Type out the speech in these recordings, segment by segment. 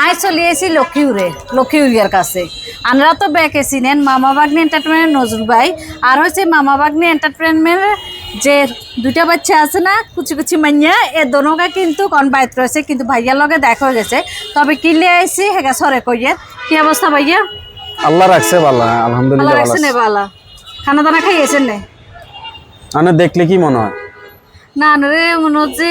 আয় চলে এসি লক্ষ্মীউরিয়ার কাছে। আমরা তো ব্যাকে চিনেন মামা বাগনি এন্টারটেনমেন্ট নজরুল ভাই, আর হচ্ছে মামা বাগনি এন্টারটেনমেন্টের যে দুইটা বাচ্চা আছে না কুচি কুচি মাইয়া, এ দোনোটা কিন্তু কন বাইত রয়েছে, কিন্তু ভাইয়ার লগে দেখা হয়ে গেছে। তবে কিলে আইসি হেগা সরে কইয়ে কি অবস্থা ভাইয়া? আল্লাহ রাখছে ভালো, আলহামদুলিল্লাহ ভালো রাখছে আছে। না বালা? খানা দানা খাইয়েছেন না? মানে দেখলে কি মনে হয়? না রে মনে হচ্ছে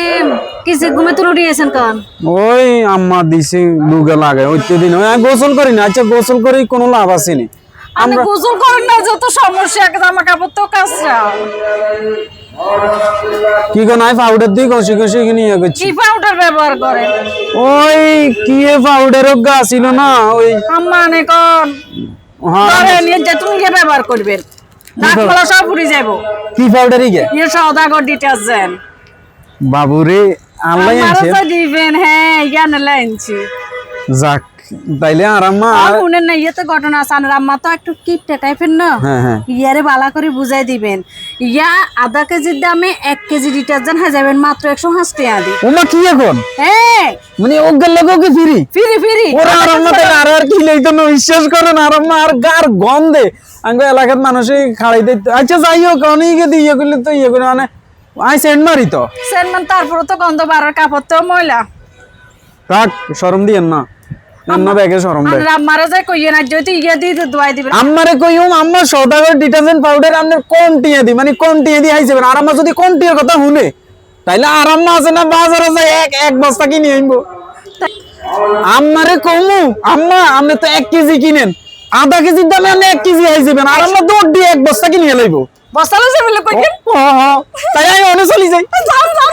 কিছু ঘুমে তো উঠিয়েছেন কারণ ওই আম্মা দিছি দুগে লাগে ওই দিন গোসল করি না। আচ্ছা গোসল করে কোনো লাভ আছে নি? আমরা গোসল করেন না, যত সমস্যা জামা কাপড় তো কাঁচরা। কি কোন আই পাউডার দিয়ে ঘষি ঘষি নিয়ে গেছি। কি পাউডার ব্যবহার করেন? ওই কি পাউডার গা ছিল না ওই আম্মা নে কোন হ্যাঁ ধরে নিয়ে যে তুমি কি ব্যবহার করবেন? দাঁত মালা সব পুড়ে যাবো। কি পাউডারই গে ইয়ে সওদাগর ডিটারজেন্ট বাবুরে আল্লাহ আনছে। আমারও তো দিবেন, হ্যাঁ ইয়ান লাইনছি। যাক তাইলে আর আম্মা আর শুনেন না, ইয়ে তো ঘটনা আছে, আর আম্মা তো একটু কিপটা টাইপের না, হ্যাঁ হ্যাঁ ইয়ারে বালা করে বুঝাই দিবেন। ইয়া আধা কেজির দামে 1 কেজি ডিটারজেন্ট হয়ে যাবেন মাত্র 150 টাকা দিয়ে। ওমা কি এখন হ্যাঁ মানে ওগের লোকও কি ফ্রি? ফিরি ফিরি ওরা আর আম্মা তাহলে আর কি লইতো না বিশ্বাস করেন। আর আম্মা আর গার গন্ধে আঙ্গ এলাকার মানুষই খাড়াই দিত। আচ্ছা যাই হোক অনেকে দিয়ে ইয়ে করলে তো ইয়ে করে মানে আই সেন্ট মারি তো সেনমান, তারপরে তো গন্ধ বাড়ার, কাপড় তো ময়লা। থাক শরম দিয়েন না, অন্য ব্যাগে শরম দেয়। আর আম্মারা যাই কইয়ে না যদি ইয়ে দিয়ে দোয়াই দিবেন। আম্মারে কইম আম্মা সদাগর ডিটারজেন্ট পাউডার আপনার কোন টিয়ে দি মানে কোন টিয়ে দি আইছেন। আর আম্মা যদি কোন টিয়ের কথা শুনে তাইলে আর আম্মা আছে না বাজারে যাই এক বস্তা কিনে আনবো। আম্মারে কমু আম্মা আপনি তো 1 কেজি কিনেন, আধা কেজির দামে আপনি 1 কেজি আইছেন। আর আম্মা দৌড় দিয়ে 1 বস্তা কিনে লাইবো। বস্তা লইছে বলে কইছেন? তাই আমি অনে চলি যাই। যাও যাও